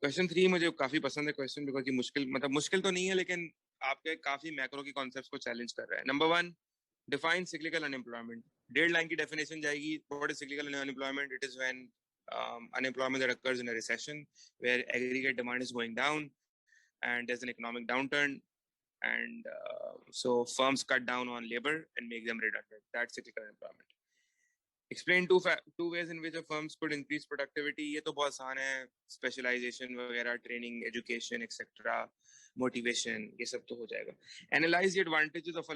Question 3 मुझे काफी पसंद है क्वेश्चन, बिकॉज ये मुश्किल, मतलब मुश्किल तो नहीं है लेकिन आपके काफी मैक्रो की कॉन्सेप्ट्स को चैलेंज कर रहा है। Number 1, define cyclical unemployment. डेढ़ लाइन की डेफिनेशन जाएगी। What is cyclical unemployment? It is when unemployment that occurs in a recession where aggregate demand is going down and there's an economic downturn, and so firms cut down on labor and make them redundant. That's cyclical unemployment. Explain two ways in which a firms could increase productivity. ये तो बहुत आसान है, specialisation वगैरह, training, education etcetera, motivation, ये सब तो हो जाएगा। Analyse the advantages of a,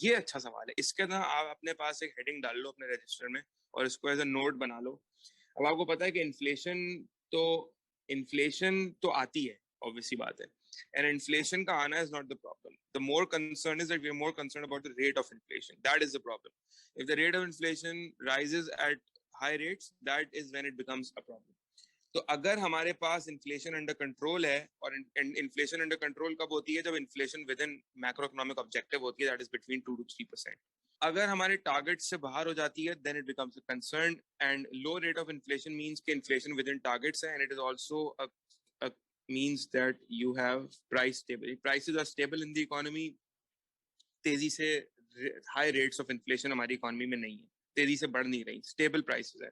ये अच्छा सवाल है। इसके ना आप अपने पास एक हेडिंग डाल लो अपने रजिस्टर में और इसको एज अ नोट बना लो। अब आपको पता है कि तो इन्फ्लेशन तो आती है, ऑब्वियसली बात है, and inflation ka aana is not the problem. The more concern is that we are more concerned about the rate of inflation. That is the problem. If the rate of inflation rises at high rates, that is when it becomes a problem. तो अगर हमारे पास inflation under control है, और inflation under control कब होती है? जब inflation with in macro economic objective होती है, दैट इज बिटवीन 2 to 3%। अगर हमारे टारगेट से बाहर हो जाती है, then it becomes a concern. And low rate of inflation means कि इन्फ्लेशन विद इन टारगेट्स है, and it is also means that you have price stability. Prices are stable in the economy. तेजी से high rates of inflation हमारी economy में नहीं है, तेजी से बढ़ नहीं रही, स्टेबल प्राइसेस है।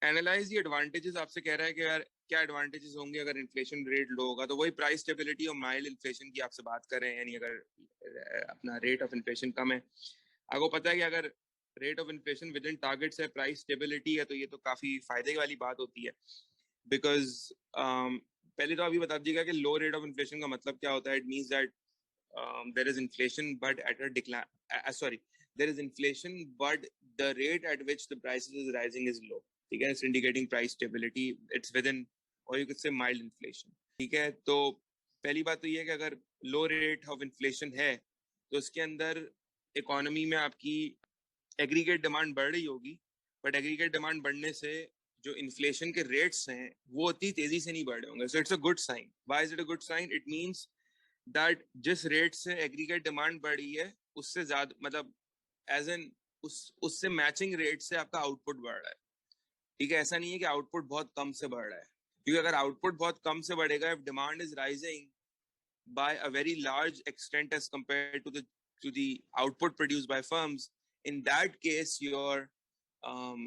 Analyse the advantages. आपसे कह रहा है कि यार क्या एडवांटेजेस होंगे अगर इन्फ्लेशन रेट लो होगा? तो वही प्राइस स्टेबिलिटी और माइल्ड इन्फ्लेशन की आपसे बात कर रहे हैं। यानी अगर अपना रेट ऑफ इन्फ्लेशन कम है, आपको पता है कि अगर rate of inflation within targets है, प्राइस स्टेबिलिटी है, तो ये तो काफी फायदे वाली बात होती है। बिकॉज पहले तो अभी बता दीजिएगा कि लो रेट ऑफ इन्फ्लेशन का मतलब क्या होता है। It means that there is inflation but at a decline, sorry, there is inflation but the rate at which the prices is rising is low. ठीक है, it's indicating price stability. It's within, or you could say mild inflation. ठीक है, तो पहली बात तो ये है कि अगर लो रेट ऑफ इन्फ्लेशन है तो उसके अंदर इकोनॉमी में आपकी एग्रीगेट डिमांड बढ़ रही होगी, बट एग्रीगेट डिमांड बढ़ने से जो इन्फ्लेशन के रेट्स हैं वो उतनी तेजी से नहीं बढ़ रहे होंगे। So it's a good sign. Why is it a good sign? It means that जिस रेट से एग्रीगेट डिमांड बढ़ी है उससे ज्यादा, मतलब एज एन उससे मैचिंग रेट से आपका आउटपुट बढ़ रहा है। ठीक है, ऐसा नहीं है कि आउटपुट बहुत कम से बढ़ रहा है, क्योंकि अगर आउटपुट बहुत कम से बढ़ेगा, if demand is rising by a very large extent as compared to the output produced by firms, in that case your um,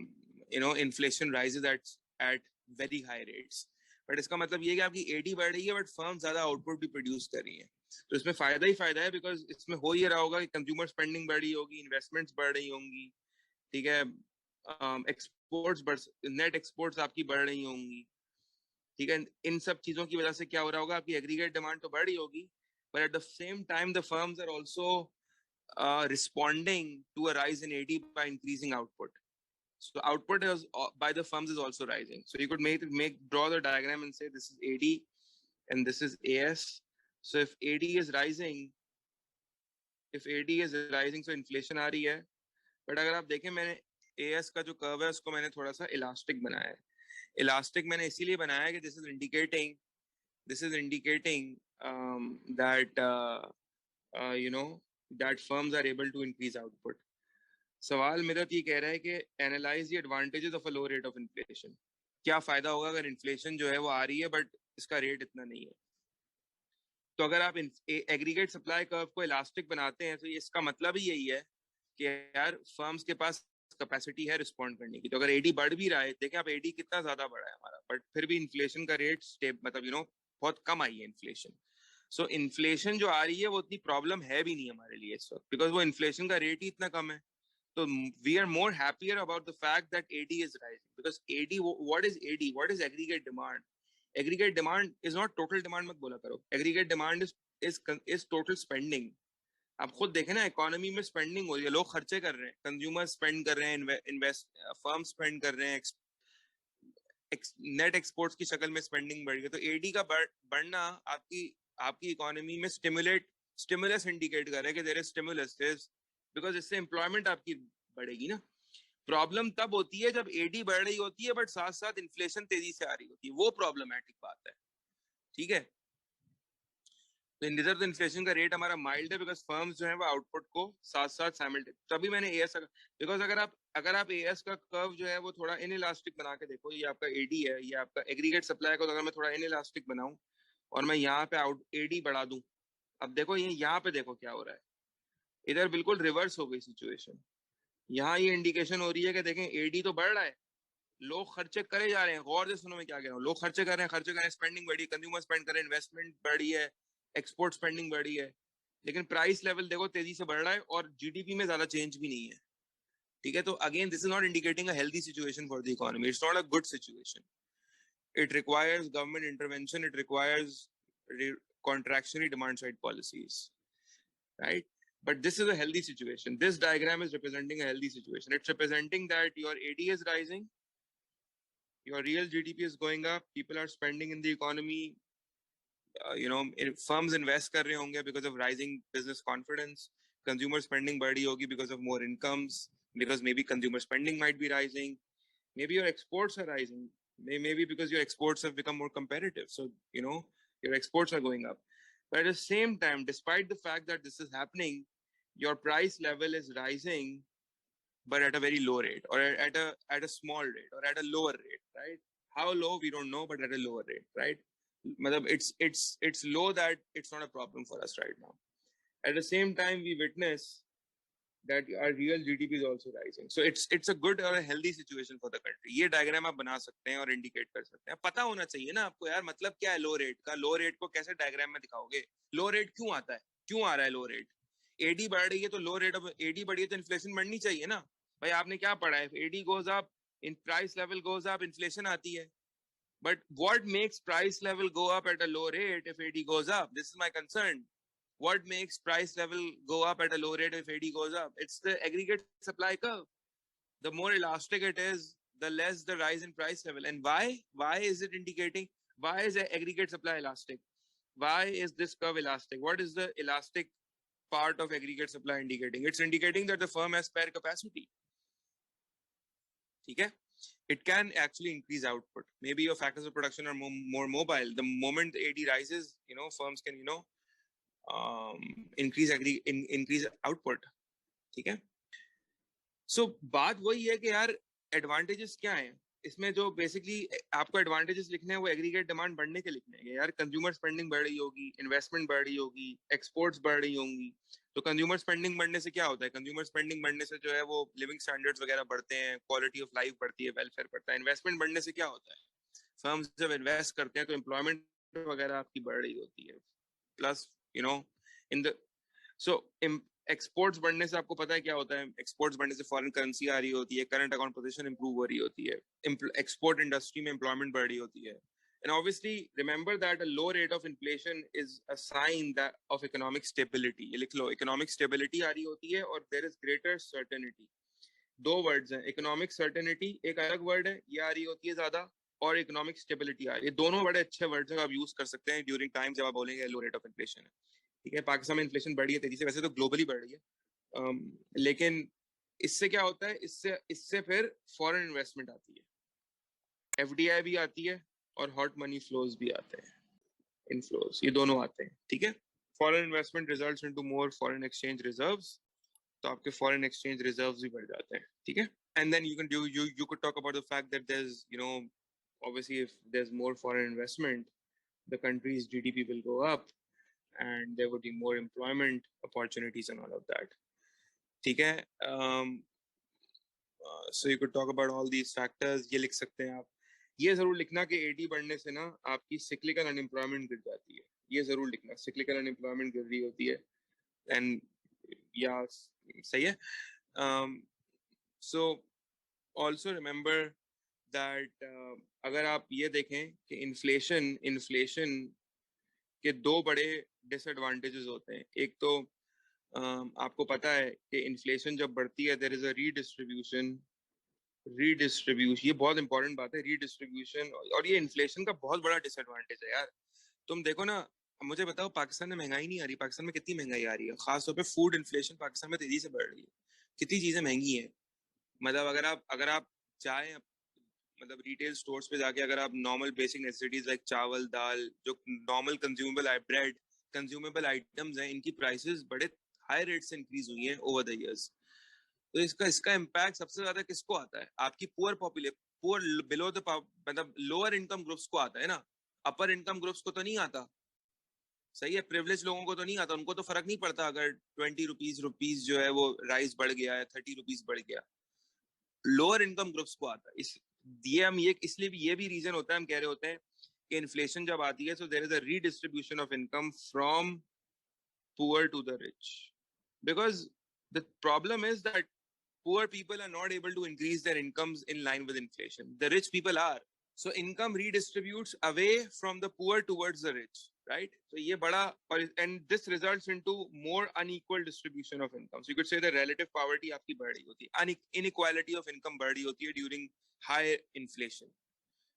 inflation rises at very high rates. But इसका मतलब ये है कि आपकी एडी बढ़ रही है बट फर्म ज्यादा आउटपुट भी प्रोड्यूस कर रही है, तो इसमें फायदा ही फायदा है। बिकॉज इसमें हो ये रहा होगा कि कंज्यूमर स्पेंडिंग बढ़ रही होगी, इन्वेस्टमेंट्स बढ़ रही होंगी, ठीक है, एक्सपोर्ट्स बढ़, नेट एक्सपोर्ट्स आपकी बढ़ रही होंगी। ठीक है, इन सब चीजों की वजह से क्या हो रहा होगा, आपकी एग्रीगेट डिमांड तो बढ़ रही होगी, but at the same time the firms are also responding to a rise in AD by increasing output. So output is by the firms is also rising. So you could draw the diagram and say this is AD and this is AS. So if AD is rising, so inflation आ रही है। But अगर आप देखें, मैंने AS का जो curve है उसको मैंने थोड़ा सा इलास्टिक बनाया है। इलास्टिक मैंने इसीलिए बनाया है कि this is indicating that that firms are able to increase output. सवाल मेरा तो ये कह रहा है कि analyse the advantages of a low rate of inflation. क्या फायदा होगा अगर इन्फ्लेशन जो है वो आ रही है बट इसका रेट इतना नहीं है? तो अगर आप एग्रीगेट सप्लाई कर्व को इलास्टिक बनाते हैं तो इसका मतलब ही यही है कि यार फर्म्स के पास कैपेसिटी है रिस्पॉन्ड करने की। तो अगर एडी बढ़ भी रहा है, देखें आप एडी कितना ज्यादा बढ़ा है हमारा, बट फिर भी इन्फ्लेशन का रेट मतलब बहुत कम आई है इन्फ्लेशन। सो इन्फ्लेशन जो आ रही है वो उतनी प्रॉब्लम है भी नहीं हमारे लिए इस वक्त, बिकॉज वो इन्फ्लेशन का रेट ही इतना कम है। So we are more happier about the fact that AD is rising, because AD, what is AD? What is aggregate demand? Aggregate demand is not total demand, मत बोला करो। Aggregate demand is total spending. आप खुद देखें ना, economy में spending हो रही है, लोग खर्चे कर रहे हैं, कंज्यूमर स्पेंड कर रहे हैं, इन्वेस्ट फर्म स्पेंड कर रहे हैं, नेट एक्सपोर्ट्स की शक्ल में स्पेंडिंग बढ़ रही है। तो एडी का बढ़ना आपकी इकोनॉमी में स्टिमुलस इंडिकेट कर रहा है कि देयर इज स्टिमुलस, बिकॉज इससे एम्प्लॉयमेंट आपकी बढ़ेगी ना। प्रॉब्लम तब होती है जब एडी बढ़ रही होती है बट साथ साथ इन्फ्लेशन तेजी से आ रही होती है, वो प्रॉब्लमैटिक बात है। ठीक है, तो इधर तो इन्फ्लेशन का रेट हमारा माइल्ड है बिकॉज फर्म्स जो है वो आउटपुट को साथ साथ साइमल्टेनियस, तभी मैंने एएस, बिकॉज अगर आप एएस का कर्व जो है वो थोड़ा इनइलास्टिक बना के देखो, ये आपका एडी है, ये आपका एग्रीगेट सप्लाई को, तो अगर मैं थोड़ा इनइलास्टिक बनाऊं और मैं यहाँ पे आउट एडी बढ़ा दूं, अब देखो ये यहाँ पे देखो क्या हो रहा है, इधर बिल्कुल रिवर्स हो गई सिचुएशन। यहाँ ये इंडिकेशन हो रही है कि देखें एडी तो बढ़ रहा है, लोग खर्चे करे जा रहे हैं, गौर से सुनो मैं क्या कह रहा हूँ, लोग खर्चे कर रहे हैं, खर्चे कर रहे हैं, स्पेंडिंग बढ़ी, कंज्यूमर स्पेंड कर रहे हैं, इन्वेस्टमेंट बढ़ी है, एक्सपोर्ट स्पेंडिंग बढ़ी है, लेकिन प्राइस लेवल देखो तेजी से बढ़ रहा है और जीडीपी में ज्यादा चेंज भी नहीं है। ठीक है, तो again this is not indicating a healthy situation for the economy, it's not a good situation, it requires government intervention, it requires contractionary demand side policies, right? But this is a healthy situation. This diagram is representing a healthy situation. It's representing that your AD is rising, your real GDP is going up, people are spending in the economy, firms invest कर रहे होंगे because of rising business confidence, consumer spending बढ़ी होगी because of more incomes, because maybe consumer spending might be rising, maybe your exports are rising, maybe because your exports have become more competitive, so your exports are going up. But at the same time, despite the fact that this is happening, your price level is rising, but at a very low rate, or at a small rate, or at a lower rate, right? How low we don't know, but at a lower rate, right? It's low that it's not a problem for us right now. At the same time, we witness that our real GDP is also rising. So it's a good or a healthy situation for the country. ये diagram आप बना सकते हैं और indicate कर सकते हैं, पता होना चाहिए ना आपको यार, मतलब क्या है लो रेट का, लो रेट को कैसे डायग्राम में दिखाओगे, लो रेट क्यों आता है, क्यों आ रहा है लो रेट, एडी बढ़ रही है तो लो रेट, ऑफ एडी बढ़ी है तो इन्फ्लेशन बढ़नी चाहिए ना भाई, आपने क्या पढ़ा है, AD goes up, in price level goes up, inflation आती है, but what makes price level go up at a low rate if AD goes up? This is my concern. What makes price level go up at a low rate if AD goes up? It's the aggregate supply curve. The more elastic it is, the less the rise in price level. And why? Why is it indicating? Why is the aggregate supply elastic? Why is this curve elastic? What is the elastic part of aggregate supply indicating? It's indicating that the firm has spare capacity. Okay? It can actually increase output. Maybe your factors of production are more mobile. The moment the AD rises, firms can, increase output. ठीक है? So बात वही है कि यार advantages क्या हैं इसमें, जो बेसिकली आपको एडवांटेजेस लिखने हैं वो एग्रीगेट डिमांड बढ़ने के लिखने हैं यार, कंज्यूमर स्पेंडिंग बढ़ रही होगी, इन्वेस्टमेंट बढ़ रही होगी, एक्सपोर्ट्स बढ़ रही होंगी, तो कंज्यूमर स्पेंडिंग बढ़ने से क्या होता है, कंज्यूमर स्पेंडिंग बढ़ने से जो है वो लिविंग स्टैंडर्ड्स वगैरह बढ़ते हैं, क्वालिटी ऑफ लाइफ बढ़ती है, वेलफेयर बढ़ता है, इन्वेस्टमेंट बढ़ने से क्या होता है, फर्म्स जब इन्वेस्ट करते हैं तो एम्प्लॉयमेंट वगैरह आपकी बढ़ रही होती है, plus in the so exports बढ़ने से आपको पता है क्या होता है, एक्सपोर्ट्स बढ़ने से फॉरेन करेंसी आ रही होती है, करंट अकाउंट पोजीशन इंप्रूव हो रही होती है, एक्सपोर्ट इंडस्ट्री में एम्प्लॉयमेंट बढ़ रही होती है, and obviously remember that a low rate of inflation is a sign that of economic stability. ये लिख लो, economic stability आ रही होती है और there is greater certainty. दो वर्ड्स हैं, इकोनॉमिक सर्टेनिटी एक अलग वर्ड है, ये आ रही होती है ज्यादा, और इकोनॉमिक स्टेबिलिटी आ रही है, दोनों बड़े अच्छे वर्ड्स हैं, आप यूज कर सकते हैं ड्यूरिंग टाइम जब आप बोलेंगे लो रेट ऑफ इन्फ्लेशन है। ठीक है, पाकिस्तान में इन्फ्लेशन बढ़ी है तेजी से, वैसे तो ग्लोबली बढ़ रही है, लेकिन इससे क्या होता है, इससे फिर फॉरेन इन्वेस्टमेंट आती है, एफडीआई भी आती है और हॉट मनी फ्लोज भी आते हैं, इनफ्लोज, ये दोनों आते हैं। ठीक है, foreign investment results into more foreign exchange reserves, तो आपके फॉरेन एक्सचेंज रिजर्व्स भी बढ़ जाते हैं। ठीक है, and then you could talk about the fact that there's obviously if there's more foreign investment, the country's GDP will go up and there would be more employment opportunities and all of that. ठीक है, so you could talk about all these factors. ये लिख सकते हैं आप, ये जरूर लिखना कि एडी बढ़ने से ना आपकी सिक्लिकल अनएम्प्लॉयमेंट गिर जाती है, ये जरूर लिखना, सिक्लिकल अनएम्प्लॉयमेंट गिर रही होती है, एंड या सही है। So also remember that अगर आप ये देखें कि इन्फ्लेशन के दो बड़े डिसएडवांटेजेस होते हैं, एक तो आपको पता है कि इन्फ्लेशन जब बढ़ती है देयर इज अ रीडिस्ट्रीब्यूशन, ये बहुत इंपॉर्टेंट बात है, रीडिस्ट्रीब्यूशन, और ये इन्फ्लेशन का बहुत बड़ा डिसएडवांटेज है यार। तुम देखो ना, मुझे बताओ पाकिस्तान में महंगाई नहीं आ रही, पाकिस्तान में कितनी महंगाई आ रही है, खासतौर पे फूड इन्फ्लेशन पाकिस्तान में तेजी से बढ़ रही है, कितनी चीजें महंगी हैं, मतलब अगर आप चाहें, मतलब रिटेल स्टोर्स पे जाके अगर आप नॉर्मल बेसिक नेसेसिटीज लाइक चावल दाल, जो नॉर्मल कंज्यूमेबल है, ब्रेड, कंज्यूमेबल आइटम्स हैं, इनकी प्राइसेस बड़े हाई रेट से इंक्रीज हुई हैं ओवर द इयर्स। तो इसका इम्पैक्ट सबसे ज्यादा किसको आता है? आपकी पुअर बिलो द, मतलब लोअर इनकम ग्रुप्स को आता है ना, अपर इनकम ग्रुप्स को तो नहीं आता। सही है, प्रिविलेज लोगों को तो नहीं आता, उनको तो फर्क नहीं पड़ता अगर 20 रुपीज जो है वो राइस बढ़ गया है, 30 रुपीज बढ़ गया। लोअर इनकम ग्रुप्स को आता है। ये इसलिए भी ये भी रीजन होता है, हम कह रहे होते हैं कि इन्फ्लेशन जब आती है, so there is a redistribution of income from poor to the rich, because the problem is that poor people are not able to increase their incomes in line with inflation. The rich people are. So income redistributes away from the poor towards the rich, right? So ये बड़ा, and this results into more unequal distribution of income. So you could say the relative poverty आपकी बढ़ रही होती है, inequality of income बढ़ रही होती है during high inflation.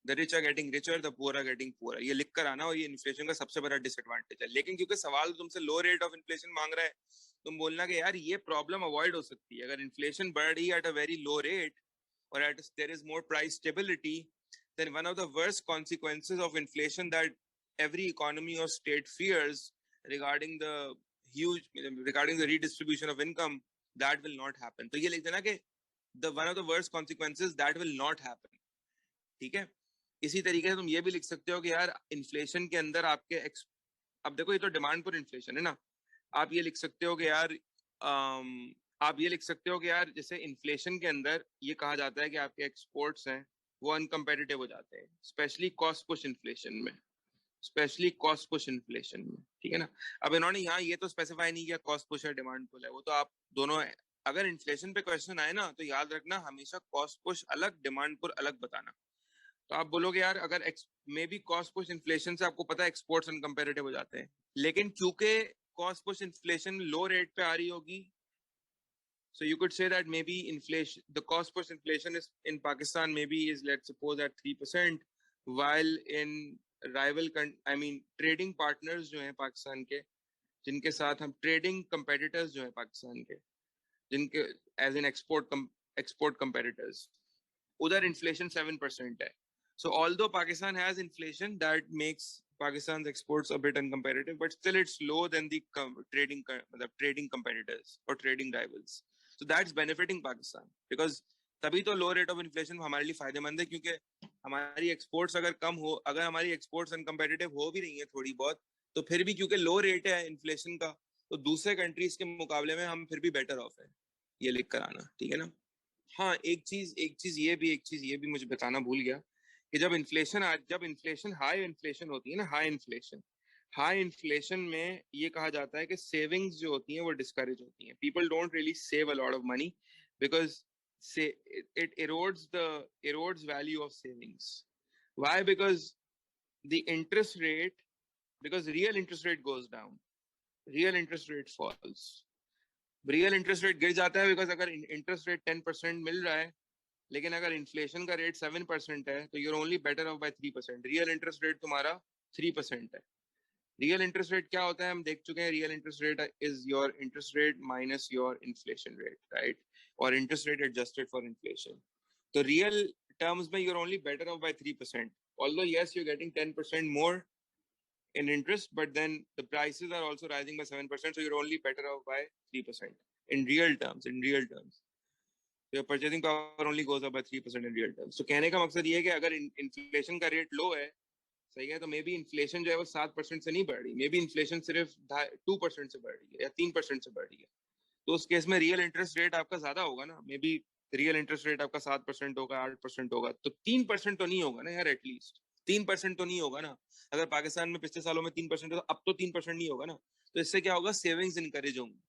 The rich are getting richer, the poor are getting poorer. ये लिख कर आना, और ये इन्फ्लेशन का सबसे बड़ा डिसएडवांटेज है। लेकिन क्योंकि सवाल तुमसे लो रेट ऑफ इन्फ्लेशन मांग रहा है, तुम बोलना कि यार ये प्रॉब्लम अवॉइड हो सकती है अगर इन्फ्लेशन बढ़ रही है at a very low rate, और at there is more price stability, then one of the worst consequences of inflation that every economy or state fears regarding the redistribution of income, that will not happen. तो ये लिख देना कि one of the worst consequences that will not happen. ठीक है, इसी तरीके से तुम ये भी लिख सकते हो कि यार इन्फ्लेशन के अंदर आपके अब देखो ये तो डिमांड पर इन्फ्लेशन है ना, आप ये लिख सकते हो कि यार आप ये लिख सकते हो कि यार जैसे इन्फ्लेशन के अंदर ये कहा जाता है कि आपके एक्सपोर्ट्स हैं वो अनकम्पेटिटिव हो जाते हैं, स्पेशली कॉस्ट पुश इन्फ्लेशन में, ठीक है ना। अब इन्होंने यहाँ ये तो स्पेसिफाई नहीं किया कॉस्ट पुश है डिमांड पुल है, वो तो आप दोनों, अगर इन्फ्लेशन पे क्वेश्चन आए ना तो याद रखना हमेशा कॉस्ट पुश अलग डिमांड पुल अलग बताना। तो आप बोलोगे यार अगर may be cost push inflation से आपको पता है एक्सपोर्ट्स अनकम्पेटिटिव हो जाते हैं, लेकिन क्योंकि कॉस्ट पुश इन्फ्लेशन लो रेट पे आ रही होगी, so you could say that maybe inflation, the cost push inflation is in Pakistan maybe is, let's suppose, at 3%, while in trading partners जो हैं पाकिस्तान के, जिनके साथ हम ट्रेडिंग कंपेटिटर्स जो हैं पाकिस्तान के, जिनके एज एन एक्सपोर्ट कंपेटिटर्स, उधर इन्फ्लेशन 7% है। So although Pakistan has inflation that makes Pakistan's exports a bit uncompetitive, but still it's lower than the trading competitors or trading rivals. So that's benefiting Pakistan because तभी तो लो rate of inflation हमारे लिए फायदेमंद है, क्योंकि हमारी exports अगर कम हो, अगर हमारी एक्सपोर्ट्स अनकम्पेटिटिव हो भी रही है थोड़ी बहुत, तो फिर भी क्योंकि लो रेट है इन्फ्लेशन का, तो दूसरे कंट्रीज के मुकाबले में हम फिर भी बेटर ऑफ है। ये लिख कर आना, ठीक है ना। हाँ, एक चीज ये भी मुझे बताना भूल गया कि जब इन्फ्लेशन हाई इन्फ्लेशन होती है ना, हाई इन्फ्लेशन में ये कहा जाता है कि सेविंग्स जो होती हैं वो डिस्करेज होती हैं। People don't really save a lot of money because it erodes value of savings. Why? Because the interest rate, because real interest rate goes down, real interest rate falls. Real interest rate गिर जाता है because अगर interest rate 10% मिल रहा है, लेकिन अगर inflation का rate 7% है, तो you're only better off by 3%। Real interest rate तुम्हारा 3% है। रियल इंटरेस्ट रेट क्या होता है हम देख चुके हैं। Real interest rate is your interest rate minus your inflation rate, right, और interest rate adjusted for inflation. तो रियल टर्म्स में you're only better off by 3%, although yes you're getting 10% more in interest, but then the prices are also rising by 7%, so you're only better off by 3% in real terms. Your purchasing power only goes up by 3% in real terms. So कहने का मकसद ये है कि अगर inflation का rate लो है, सही है, तो मे बी इन्फ्लेशन जो है वो 7% से नहीं बढ़ रही, मे बी इन्फ्लेशन सिर्फ 2% से बढ़ रही है या 3% से बढ़ रही है, तो उस केस में रियल इंटरेस्ट रेट आपका ज्यादा होगा ना। May be real interest rate आपका 7% होगा, 8% होगा, तो 3% तो नहीं होगा ना यार, एटलीस्ट 3% तो नहीं होगा ना। अगर पाकिस्तान में पिछले सालों में 3% तो अब तो 3% नहीं होगा ना। तो इससे क्या होगा, सेविंग्स इंकरेज होंगी,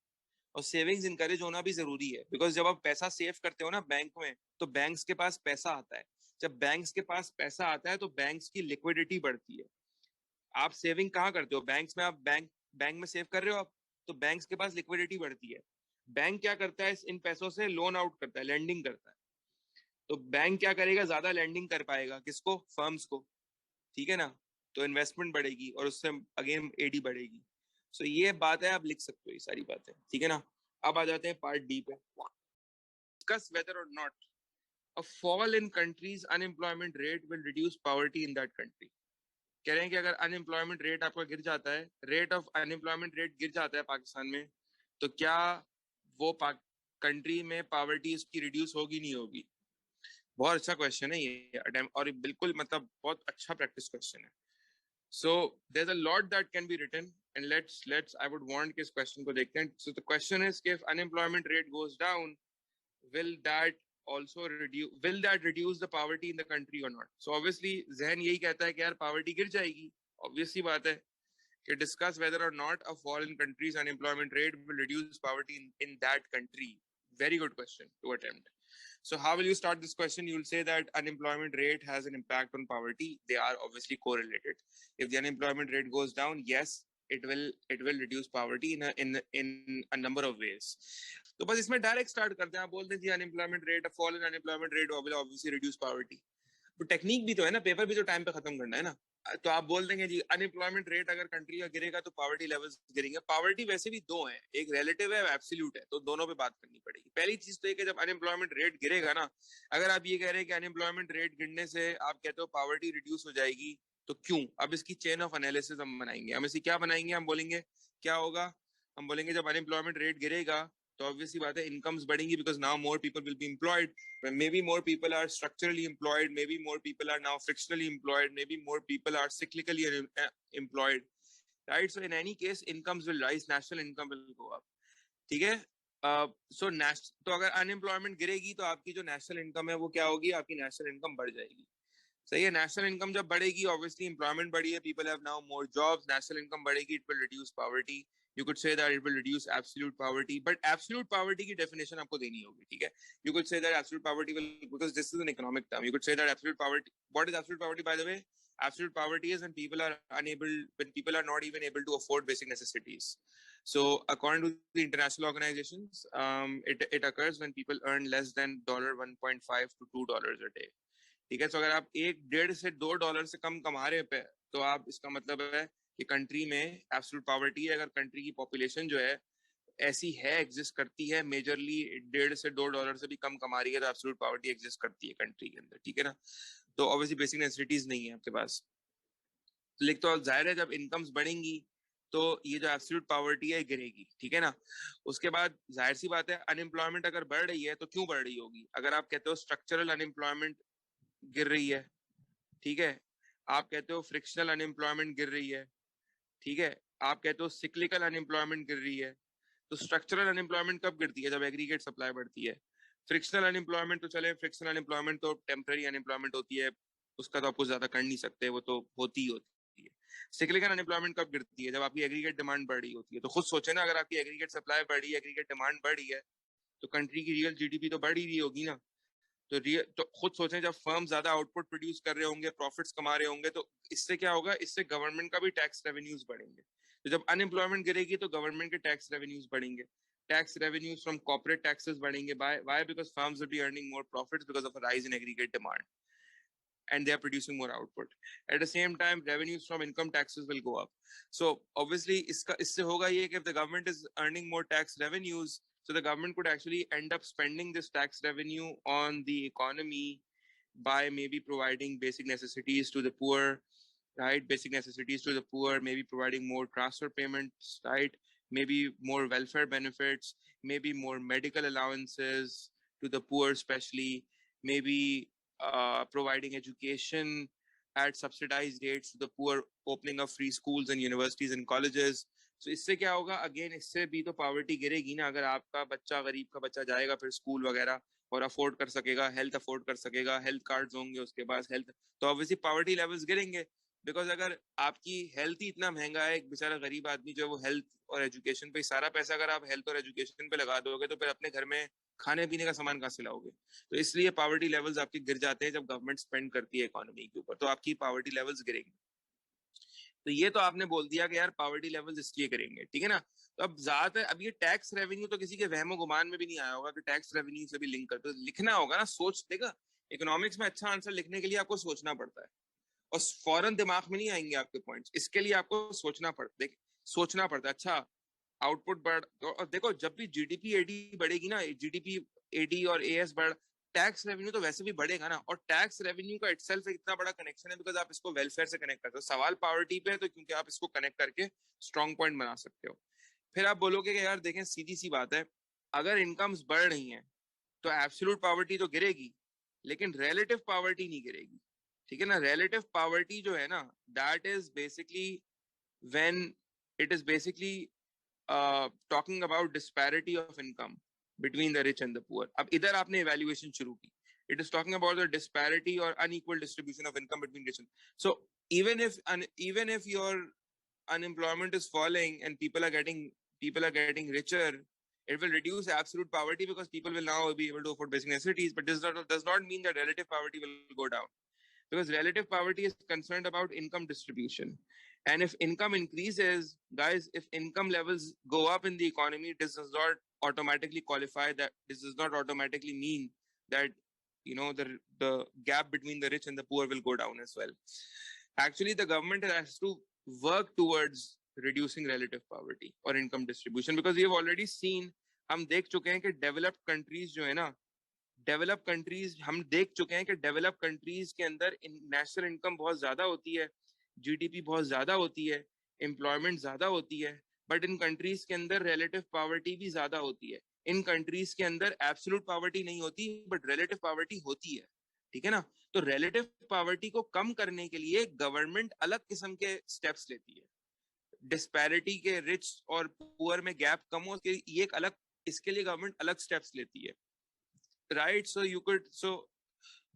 और सेविंग्स इंकरेज होना भी जरूरी है, बिकॉज जब आप पैसा सेव करते हो ना बैंक में, तो बैंक्स के पास पैसा आता है। जब बैंक्स के पास पैसा आता है तो बैंक्स की लिक्विडिटी बढ़ती है। आप सेविंग कहाँ करते हो, बैंक्स में, आप बैंक में सेव कर रहे हो आप, तो बैंक्स के पास लिक्विडिटी बढ़ती है। बैंक क्या करता है, इन पैसों से लोन आउट करता है, लेंडिंग करता है। तो बैंक क्या करेगा, ज्यादा लेंडिंग कर पाएगा, किसको, फर्म्स को, ठीक है ना। तो इन्वेस्टमेंट बढ़ेगी और उससे अगेन एडी बढ़ेगी। सो ये बात है, आप लिख सकते हो ये सारी बातें, ठीक है ना। अब आ जाते हैं पार्ट डी पे। डिस्कस वेदर और not a fall in countries unemployment rate will reduce poverty in that country. कह रहे हैं कि अगर अनएम्प्लॉयमेंट रेट आपका गिर जाता है, रेट ऑफ अनएम्प्लॉयमेंट रेट गिर जाता है पाकिस्तान में, तो क्या वो कंट्री में पॉवर्टी इसकी रिड्यूस होगी नहीं होगी? बहुत अच्छा क्वेश्चन है ये, और बिल्कुल मतलब बहुत अच्छा प्रैक्टिस क्वेश्चन है. So there's a lot that can be written, and let's I would want कि इस question को देखते हैं. So the question is कि if unemployment rate goes down, will that reduce the poverty in the country or not? So obviously जहन यही कहता है कि यार poverty गिर जाएगी. Obvious सी बात है कि discuss whether or not a fall in country's unemployment rate will reduce poverty in that country. Very good question to attempt. So how will you start this question? You will say that unemployment rate has an impact on poverty. They are obviously correlated. If the unemployment rate goes down, yes, it will reduce poverty in a number of ways. तो बस इसमें direct start करते हैं. आप बोलते हैं जी unemployment rate, fall in unemployment rate will obviously reduce poverty. तो टेक्निक भी तो है ना, पेपर भी तो टाइम पे खत्म करना है ना. तो आप बोल देंगे जी अनएम्प्लॉयमेंट रेट अगर कंट्री का गिरेगा तो पॉवर्टी लेवल्स गिरेंगे. पॉवर्टी वैसे भी दो हैं, एक रिलेटिव है, एब्सोल्यूट है, तो दोनों पे बात करनी पड़ेगी. पहली चीज तो ये कि जब अनएम्प्लॉयमेंट रेट गिरेगा ना, अगर आप ये कह रहे हैं कि अनएम्प्लॉयमेंट रेट गिरने से आप कहते हो पॉवर्टी रिड्यूस हो जाएगी, तो क्यों? अब इसकी चेन ऑफ एनालिसिस हम बनाएंगे. हम इसे क्या बनाएंगे? हम बोलेंगे क्या होगा, हम बोलेंगे जब अनएम्प्लॉयमेंट रेट गिरेगा तो ऑब्वियसली बात है इनकम्स बढ़ेंगी, because now more people will be employed. Maybe more people are structurally employed, maybe more people are now frictionally employed, maybe more people are cyclically employed, right? So in any case incomes will rise, national income will go up. ठीक है. तो अगर unemployment गिरेगी तो आपकी जो national income है वो क्या होगी? आपकी नेशनल इनकम बढ़ जाएगी. सही है. नेशनल इनकम जब बढ़ेगी, ऑब्वियसली एम्प्लॉयमेंट बढ़ी है, people have now more jobs, national income बढ़ेगी, it will reduce poverty. You could say that it will reduce absolute poverty, but absolute poverty की definition आपको देनी होगी. ठीक है. You could say that absolute poverty will, because this is an economic term, you could say that absolute poverty, what is absolute poverty by the way? Absolute poverty is when people are not even able to afford basic necessities. So according to the international organizations, it occurs when people earn less than $1.5 to $2 a day. ठीक है. तो अगर आप $1.5 से $2 से कम कमा रहे पे, तो आप, इसका मतलब है कि कंट्री में एब्सोल्यूट पॉवर्टी है. अगर कंट्री की पॉपुलेशन जो है ऐसी है, एग्जिस्ट करती है, मेजरली $1.5 से $2 से भी कम कमा रही है, तो एब्सोल्यूट पॉवर्टी एग्जिस्ट करती है कंट्री के अंदर. ठीक है ना. तो ऑब्वियसली बेसिक नेसेसिटीज नहीं है आपके पास. लेकिन तो जाहिर है जब इनकम्स बढ़ेंगी तो ये जो एब्सोल्यूट पॉवर्टी है गिरेगी. ठीक है ना. उसके बाद जाहिर सी बात है अनएम्प्लॉयमेंट अगर बढ़ रही है तो क्यों बढ़ रही होगी? अगर आप कहते हो स्ट्रक्चरल अनएम्प्लॉयमेंट गिर रही है, ठीक है, आप कहते हो फ्रिक्शनल अनएम्प्लॉयमेंट गिर रही है, ठीक है, आप कहते हो सिक्लिकल अनएम्प्लॉयमेंट गिर रही है, तो स्ट्रक्चरल अनएम्प्लॉयमेंट कब गिरती है? जब एग्रीगेट सप्लाई बढ़ती है. फ्रिक्शनल अनएम्प्लॉयमेंट तो चले, फ्रिक्शनल अनएम्प्लॉयमेंट तो टेम्पररी अनएम्प्लॉयमेंट होती है, उसका तो आपको ज्यादा कर नहीं सकते, वो तो होती ही होती है. सिक्लिकल अनएम्प्लॉयमेंट कब गिरती है? जब आपकी एग्रीगेट डिमांड बढ़ रही होती है. तो खुद सोचे ना, अगर आपकी एग्रीगेट सप्लाई बढ़ी है, एग्रीगेट डिमांड बढ़ी है, तो कंट्री की रियल जीडीपी तो बढ़ ही रही होगी ना. तो खुद सोचें, जब फर्म ज्यादा आउटपुट प्रोड्यूस कर रहे होंगे, प्रॉफिट्स कमा रहे होंगे, तो इससे क्या होगा? इससे गवर्नमेंट का भी टैक्स रेवेन्यूज बढ़ेंगे. तो जब अनएम्प्लॉयमेंट गिरेगी तो गवर्नमेंट के टैक्स रेवेन्यूज बढ़ेंगे. Tax revenues from corporate taxes बढ़ेंगे. Why? Because firms will be earning more profits because of a rise in aggregate demand and they are producing more output. At the same time, revenues from income taxes will go up. So obviously isse hoga ye कि if the government is earning more tax revenues, so the government could actually end up spending this tax revenue on the economy by maybe providing basic necessities to the poor, right? Basic necessities to the poor, maybe providing more transfer payments, right? Maybe more welfare benefits, maybe more medical allowances to the poor especially, maybe providing education at subsidized rates to the poor, opening up free schools and universities and colleges. So इससे क्या होगा? Again इससे भी तो poverty गिरेगी ना. अगर आपका बच्चा, गरीब का बच्चा जाएगा फिर स्कूल वगैरह और अफोर्ड कर सकेगा, हेल्थ अफोर्ड कर सकेगा, हेल्थ कार्ड्स होंगे उसके पास, हेल्थ, तो ऑब्वियसली पॉवर्टी लेवल्स गिरेंगे. बिकॉज अगर आपकी हेल्थ ही इतना महंगा है, एक बेचारा गरीब आदमी जो है वो हेल्थ और एजुकेशन पे सारा पैसा अगर आप हेल्थ और एजुकेशन पे लगा दोगे, तो फिर अपने घर में खाने पीने का सामान कहाँ से लाओगे? तो इसलिए पॉवर्टी लेवल्स आपके गिर जाते हैं जब गवर्नमेंट स्पेंड करती है इकोनॉमी के ऊपर, तो आपकी पॉवर्टी लेवल्स गिरेंगे. तो ये तो आपने बोल दिया कि यार पॉवर्टी लेवल्स इसलिए करेंगे. ठीक है ना. तो अब ज्यादातर अब ये टैक्स रेवेन्यू तो किसी के वहमो गुमान में भी नहीं आया होगा कि टैक्स रेवेन्यू से भी लिंक कर, तो लिखना होगा ना, सोच देगा. इकोनॉमिक्स में अच्छा आंसर लिखने के लिए आपको सोचना पड़ता है, और फौरन दिमाग में नहीं आएंगे आपके पॉइंट्स. इसके लिए आपको सोचना पड़ता है. अच्छा, आउटपुट बढ़, और देखो जब भी जीडीपी एडी बढ़ेगी ना, जीडीपी एडी और एएस बढ़, टैक्स रेवेन्यू तो वैसे भी बढ़ेगा ना, और टैक्स रेवेन्यू का इटसेल्फ इतना बड़ा कनेक्शन है बिकॉज आप इसको वेलफेयर से कनेक्ट करते हो। सवाल पॉवर्टी पे है तो क्योंकि आप इसको कनेक्ट करके स्ट्रॉन्ग पॉइंट बना सकते हो। फिर आप बोलोगे कि यार देखें सीधी सी बात है, अगर इनकम्स बढ़ रही हैं तो एब्सोल्यूट पॉवर्टी तो गिरेगी लेकिन रिलेटिव पॉवर्टी नहीं गिरेगी, ठीक है ना। रिलेटिव पॉवर्टी जो है ना, that is basically when it is basically talking about disparity of income between the rich and the poor. अब इधर आपने इवैल्यूएशन शुरू की, it is talking about the disparity और unequal distribution of income between rich and, so even if your unemployment is falling and people are getting richer, it will reduce absolute poverty because people will now be able to afford basic necessities. But this does not mean that relative poverty will go down, because relative poverty is concerned about income distribution. And if income increases, guys, if income levels go up in the economy, this does not automatically qualify that, this does not automatically mean that the gap between the rich and the poor will go down as well. Actually, the government has to work towards reducing relative poverty or income distribution, because we have already seen, हम देख चुके हैं कि developed countries जो है ना, develop countries हम देख चुके हैं कि डेवलप कंट्रीज के अंदर नेशनल इनकम बहुत ज्यादा होती है, जीडीपी बहुत ज्यादा होती है, एम्प्लॉयमेंट ज्यादा होती है, बट इन कंट्रीज के अंदर रिलेटिव पॉवर्टी भी ज्यादा होती है। इन कंट्रीज के अंदर एब्सोल्यूट पॉवर्टी नहीं होती बट रिलेटिव पॉवर्टी होती है, ठीक है ना। तो रिलेटिव पॉवर्टी को कम करने के लिए गवर्नमेंट अलग किस्म के स्टेप्स लेती है, डिस्पैरिटी के रिच और पुअर में गैप कम हो, ये एक अलग, इसके लिए गवर्नमेंट अलग स्टेप्स लेती है, राइट। सो यू कुड, सो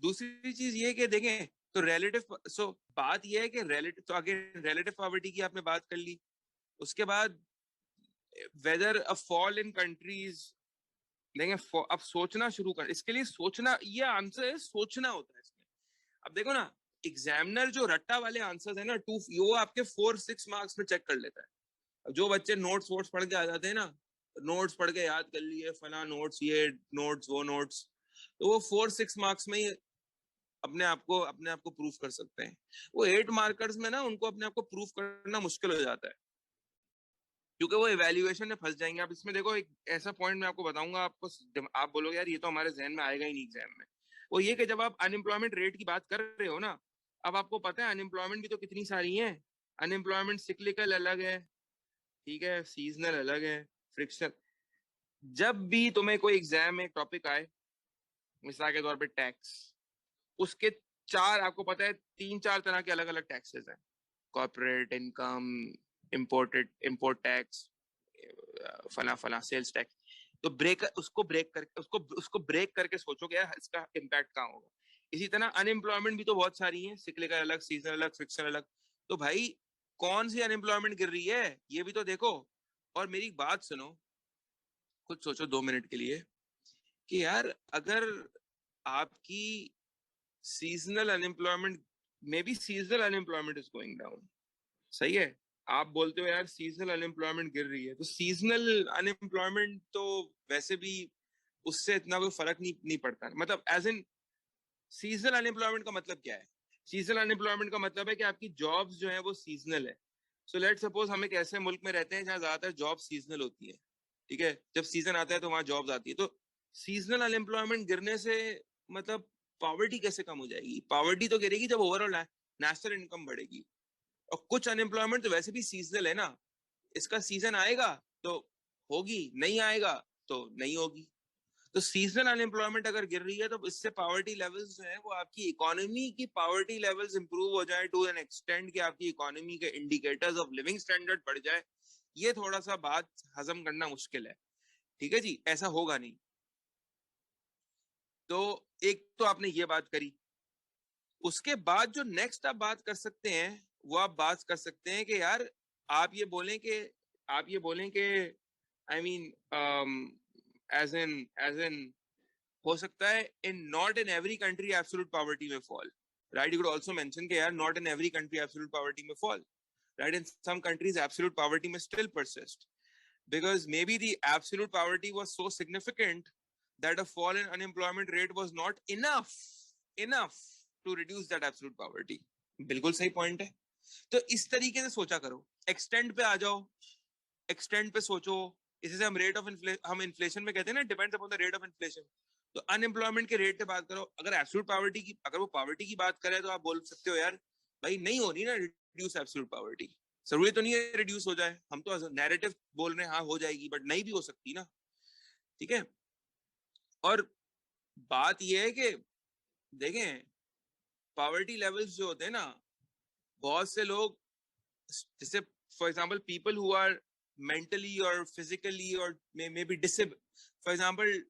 दूसरी चीज ये कि देखें तो रिलेटिव, सो बात ये है कि रिलेटिव, तो आगे रिलेटिव पॉवर्टी की आपने बात कर ली, उसके बाद weather a fall in countries, देखें अब सोचना शुरू कर, इसके लिए सोचना, ये आंसर है, सोचना होता है इसमें। अब देखो ना, एग्जामिनर जो रट्टा वाले आंसर्स है ना, वो आपके 4-6 मार्क्स में चेक कर लेता है। जो बच्चे नोट्स वोट्स पढ़ के आ जाते हैं ना, नोट्स पढ़ के याद कर लिए फला नोट्स, ये नोट्स वो नोट्स, तो वो 4-6 मार्क्स में ही अपने आप को प्रूफ कर सकते हैं। वो 8 मार्कर्स में ना उनको अपने आप को प्रूफ करना मुश्किल हो जाता है क्योंकि वो इवैल्यूएशन में फंस जाएंगे। आप इसमें देखो, एक ऐसा पॉइंट मैं आपको बताऊंगा, आपको आप बोलोगे यार ये तो हमारे जहन में आएगा ही नहीं एग्जाम में, वो ये कि जब आप अनएम्प्लॉयमेंट रेट की बात कर रहे हो ना, अब आपको पता है अनएम्प्लॉयमेंट भी तो कितनी सारी है। अनएम्प्लॉयमेंट सिक्लिकल अलग है, ठीक है, सीजनल अलग है, फ्रिक्शनल। जब भी तुम्हें कोई एग्जाम में टॉपिक आए, मिसाल के तौर पे टैक्स, उसके चार, आपको पता है 3-4 तरह के अलग अलग टैक्सेस हैं, कॉर्पोरेट इनकम, इम्पोर्ट टैक्स, फला फला सेल्स टैक्स। तो उसको ब्रेक करके सोचो कि यार इसका इम्पैक्ट कहाँ होगा। इसी तरह अनएम्प्लॉयमेंट भी तो बहुत सारी है, सिक्लिकल अलग, सीजनल अलग, फ्रिक्शनल अलग। तो भाई कौन सी अनएम्प्लॉयमेंट गिर रही है ये भी तो देखो। और मेरी बात सुनो, खुद सोचो 2 मिनट के लिए कि यार अगर आपकी seasonal unemployment, may be seasonal unemployment is going down, सही है, आप बोलते हो यार सीजनल अनएम्प्लॉयमेंट गिर रही है, तो सीजनल अनएम्प्लॉयमेंट तो वैसे भी उससे इतना कोई फर्क नहीं पड़ता। मतलब एज इन सीजनल अनएम्प्लॉयमेंट का मतलब क्या है? सीजनल अनएम्प्लॉयमेंट का मतलब है कि आपकी जॉब्स जो है वो सीजनल है। सो लेट सपोज हम एक ऐसे मुल्क में रहते हैं जहाँ ज्यादातर जॉब सीजनल होती है, ठीक है, जब सीजन आता है तो वहां जॉब्स आती है। तो सीजनल अनएम्प्लॉयमेंट गिरने से मतलब पॉवर्टी कैसे कम हो जाएगी? पॉवर्टी तो गिरेगी जब ओवरऑल नेशनल इनकम बढ़ेगी। और कुछ अनएम्प्लॉयमेंट तो वैसे भी सीजनल है ना, इसका सीजन आएगा तो होगी, नहीं आएगा तो नहीं होगी। तो सीजनल अनएम्प्लॉयमेंट अगर गिर रही है तो इससे पावर्टी लेवल्स जो है वो, आपकी इकोनॉमी की पावर्टी लेवल्स इंप्रूव हो जाए टू एन एक्सटेंड कि आपकी इकोनॉमी के इंडिकेटर्स ऑफ लिविंग स्टैंडर्ड बढ़ जाए। ये थोड़ा सा बात हजम करना मुश्किल है, ठीक है जी, ऐसा होगा नहीं। तो एक तो आपने ये बात करी, उसके बाद जो नेक्स्ट आप बात कर सकते हैं वो आप बात कर सकते हैं कि यार आप ये बोलें कि आई मीन एज इन हो सकता है in not in every country absolute poverty में fall, right. You could also mention कि यार not in every country absolute poverty में fall, right. In some countries absolute poverty में still persist because maybe the absolute poverty was so significant that a fall in unemployment rate was not enough to reduce that absolute poverty. बिल्कुल सही point है। तो इस तरीके से सोचा करो, एक्सटेंड पे आ जाओ, एक्सटेंड पे सोचो। इसी से हम रेट ऑफ इन्फ्लेशन, हम इन्फ्लेशन में कहते हैं ना, depends upon the rate of inflation. तो अनएम्प्लॉयमेंट के रेट पे बात करो, अगर एब्सोल्यूट पॉवर्टी की, अगर वो पॉवर्टी की बात करे तो आप बोल सकते हो यार भाई नहीं हो रही ना रिड्यूस एब्सोल्यूट पॉवर्टी, जरूरी तो नहीं है रिड्यूस हो जाए, हम तो नैरेटिव बोल रहे हैं हाँ हो जाएगी, बट नहीं भी हो सकती ना, ठीक है। और बात ये है कि देखें पॉवर्टी लेवल्स जो होते हैं ना, बहुत से लोग जैसे for example people who are mentally और फिजिकली और मे बी डिसेबल, फॉर एग्जांपल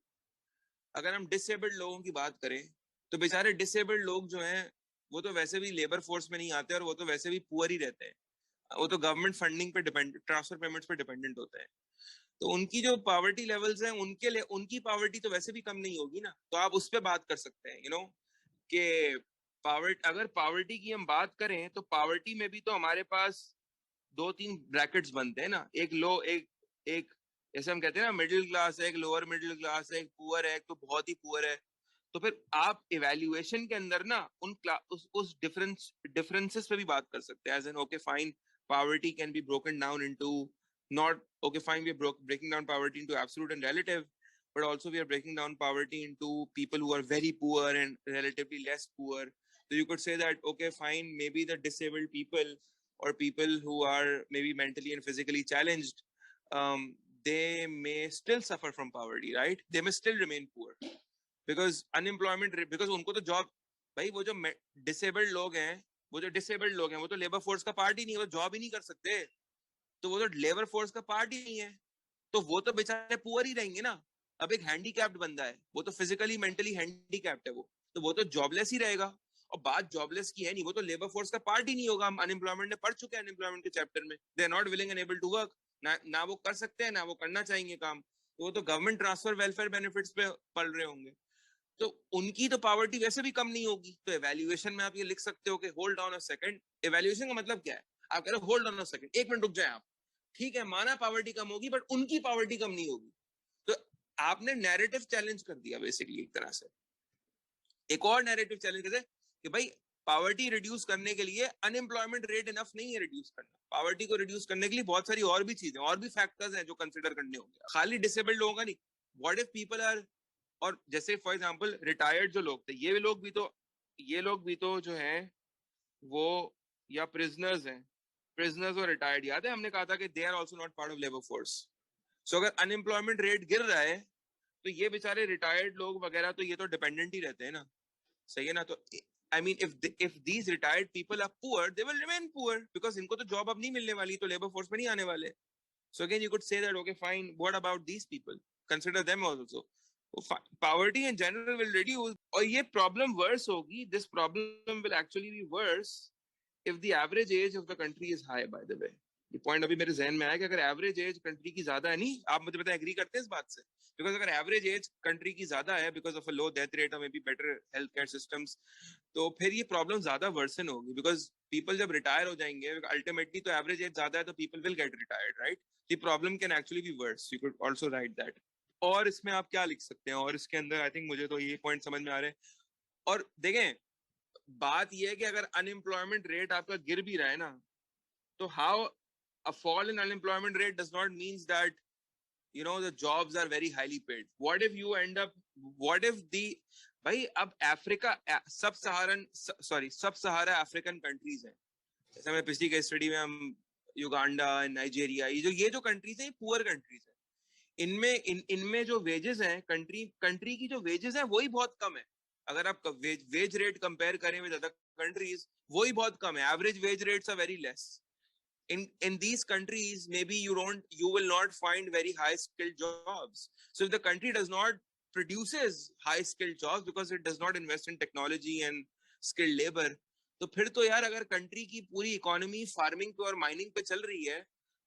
अगर हम डिसेबल्ड लोगों की बात करें तो बेचारे डिसेबल्ड लोग जो हैं वो तो वैसे भी लेबर फोर्स में नहीं आते और वो तो वैसे भी पुअर ही रहते हैं, वो तो गवर्नमेंट फंडिंग पे डिपेंड, ट्रांसफर पेमेंट्स पे डिपेंडेंट होते हैं। तो उनकी जो पावर्टी लेवल्स हैं उनके लिए उनकी पावर्टी तो वैसे भी कम नहीं होगी ना, तो आप उस पर बात कर सकते हैं कि पावर्टी, अगर पावर्टी की हम बात करें तो पावर्टी में भी तो हमारे पास दो तीन ब्रैकेट्स बनते हैं ना, एक लो एक एक जैसे हम कहते हैं ना मिडिल क्लास है, एक लोअर मिडिल क्लास है, एक पुअर है, एक तो बहुत ही पुअर है। तो फिर आप इवैल्यूएशन के अंदर ना उस डिफरेंसेस पे भी बात कर सकते हैं, as an okay fine poverty can be broken down into, not okay fine we are breaking down poverty into absolute and relative, but also we are breaking down poverty into people who are very poor and relatively less poor. So you could say that okay fine maybe the disabled people or people who are maybe mentally and physically challenged, they may still suffer from poverty, right? They may still remain poor because unemployment rate, because उनको तो job, भाई वो जो disabled लोग हैं, वो जो disabled लोग हैं वो तो लेबर फोर्स का पार्ट ही नहीं है, वो जॉब ही नहीं कर सकते, तो वो तो लेबर फोर्स का पार्ट ही नहीं है, तो वो तो बेचारे पुअर ही रहेंगे ना। अब एक हैंडीकैप्ड बंदा है, वो तो फिजिकली मेंटली हैंडीकैप्ड है, वो तो जॉबलेस ही रहेगा। और बात जॉबलेस की है नहीं, वो तो लेबर फोर्स का पार्ट ही नहीं होगा। हम अनएम्प्लॉयमेंट में पढ़ चुके हैं, अनएम्प्लॉयमेंट के चैप्टर में, they are not willing and able to work, ना वो कर सकते हैं ना वो करना चाहेंगे काम, तो वो तो गवर्नमेंट ट्रांसफर वेलफेयर बेनिफिट्स पे पढ़ रहे होंगे, तो उनकी तो पावर्टी वैसे भी कम नहीं होगी। तो एवेल्युएशन में आप ये लिख सकते हो कि hold on a second, evaluation का मतलब क्या है, आप कह रहे हो होल्ड ऑन अ सेकंड, एक मिनट रुक जाए आप, ठीक है माना पावर्टी कम होगी बट उनकी पावर्टी कम नहीं होगी। तो आपने नैरेटिव चैलेंज कर दिया बेसिकली एक तरह से। एक और नैरेटिव चैलेंज कैसे कि भाई पावर्टी रिड्यूस करने के लिए अनएम्प्लॉयमेंट रेट इनफ नहीं है रिड्यूस करना, पावर्टी को रिड्यूस करने के लिए बहुत सारी और भी चीजें और भी फैक्टर्स हैं जो कंसिडर करने होंगे, खाली डिसेबल्ड लोगों का नहीं। व्हाट इफ पीपल आर, और जैसे फॉर एग्जांपल रिटायर्ड जो लोग थे, ये लोग भी तो जो हैं वो या प्रिजनर्स हैं, प्रिजनर्स और रिटायर्ड, याद है हमने कहा था कि they are also not part of labour force. So अगर अनएम्प्लॉयमेंट रेट गिर रहा है तो ये बेचारे रिटायर्ड लोग वगैरह तो ये तो डिपेंडेंट ही रहते हैं ना, सही है ना। तो I mean if these retired people are poor they will remain poor because इनको तो जॉब अब नहीं मिलने वाली, तो लेबर फोर्स में नहीं आने वाले। So again you could say that okay fine what about these people, consider them also, poverty in general will reduce, और ये प्रॉब्लम वर्स होगी, this problem will actually B verse if the average age of the country is high, by the way। ये point अभी मेरे जहन में आया कि अगर एवरेज एज कंट्री की ज्यादा है, नहीं आप मुझे बताएं एग्री करते हैं इस बात से, बिकॉज अगर एवरेज एज कंट्री की ज्यादा है because of a low death rate और may be better health care systems, तो फिर ये प्रॉब्लम ज्यादा वर्सन होगी बिकॉज पीपल जब रिटायर हो जाएंगे अल्टीमेटली, तो एवरेज एज ज्यादा है तो people will get retired, right. The problem can actually B verse, you could also right that. और इसमें आप क्या लिख सकते हैं, और इसके अंदर आई थिंक मुझे तो ये पॉइंट समझ में आ रहे हैं। और देखें बात ये है कि अगर अनएम्प्लॉयमेंट रेट आपका गिर भी रहा है ना, तो how a fall in unemployment rate does not means that the jobs are very highly paid. What if you end up, what if the, भाई अब अफ्रीका सब सहारा अफ्रीकन कंट्रीज हैं, जैसे मैं पिछली केस स्टडी में हम युगांडा, नाइजीरिया, ये जो कंट्रीज हैं ये पुअर कंट्रीज हैं, इनमें जो वेजेस हैं, कंट्री की जो वेजेस हैं वही बहुत कम है। अगर आप वेज रेट कंपेयर करें विद अदर कंट्रीज, वही बहुत कम है, average wage rates are very less. In these countries maybe you will not find very high skilled jobs. So if the country does not produces high skilled jobs because it does not invest in technology and skilled labor, तो फिर तो यार अगर country की पूरी economy farming पे और mining पे चल रही है,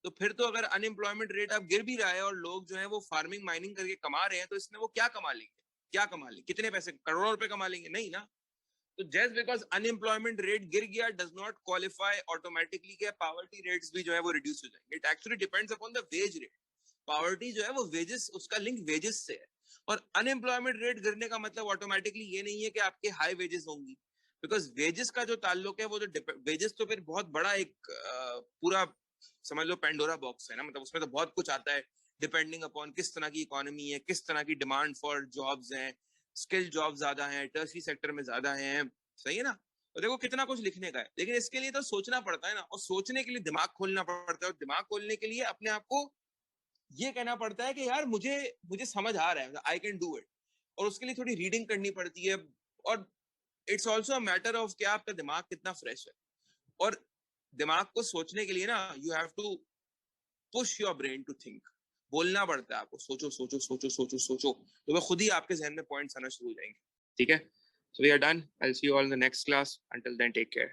तो फिर तो अगर अनएम्प्लॉयमेंट रेट अब गिर भी रहा है और लोग जो है वो फार्मिंग माइनिंग करके कमा रहे हैं, तो इसमें वो क्या कमा लेंगे, कितने पैसे, करोड़ों रुपए कमा लेंगे, नहीं ना। तो जस्ट बिकॉज अनएम्प्लॉयमेंट रेट गिर गया डज नॉट क्वालिफाई ऑटोमेटिकली कि पावर्टी रेट्स भी जो है वो रिड्यूस हो जाएंगे। It actually depends upon the wage rate. Poverty जो है वो वेजेस, उसका लिंक वेजेस से है, और अनएम्प्लॉयमेंट रेट गिरने का मतलब ऑटोमेटिकली ये नहीं है कि आपके हाई वेजेस होंगी, बिकॉज वेजेस का जो ताल्लुक है वो जो वेजेस तो फिर बहुत बड़ा एक पूरा समझ लो पेंडोरा बॉक्स है ना, मतलब उसमें तो बहुत कुछ आता है डिपेंडिंग अपॉन किस तरह की इकोनॉमी है, किस तरह की डिमांड फॉर जॉब्स हैं, स्किल जॉब ज्यादा है, टर्सरी सेक्टर में ज्यादा है, सही है ना। तो देखो कितना कुछ लिखने का है, लेकिन इसके लिए तो सोचना पड़ता है ना, और सोचने के लिए दिमाग खोलना पड़ता है, और दिमाग खोलने के लिए अपने आप को ये कहना पड़ता है कि यार मुझे मुझे समझ आ रहा है, आई कैन डू इट। और उसके लिए थोड़ी रीडिंग करनी पड़ती है, और it's also a matter of क्या आपका दिमाग कितना फ्रेश है। और दिमाग को सोचने के लिए ना you have to push your brain to think. बोलना पड़ता है आपको, सोचो सोचो सोचो सोचो सोचो, तो वह खुद ही आपके जहन में पॉइंट्स आना शुरू हो जाएंगे। ठीक है, so we are done. I'll see you all in the next class. Until then, take care.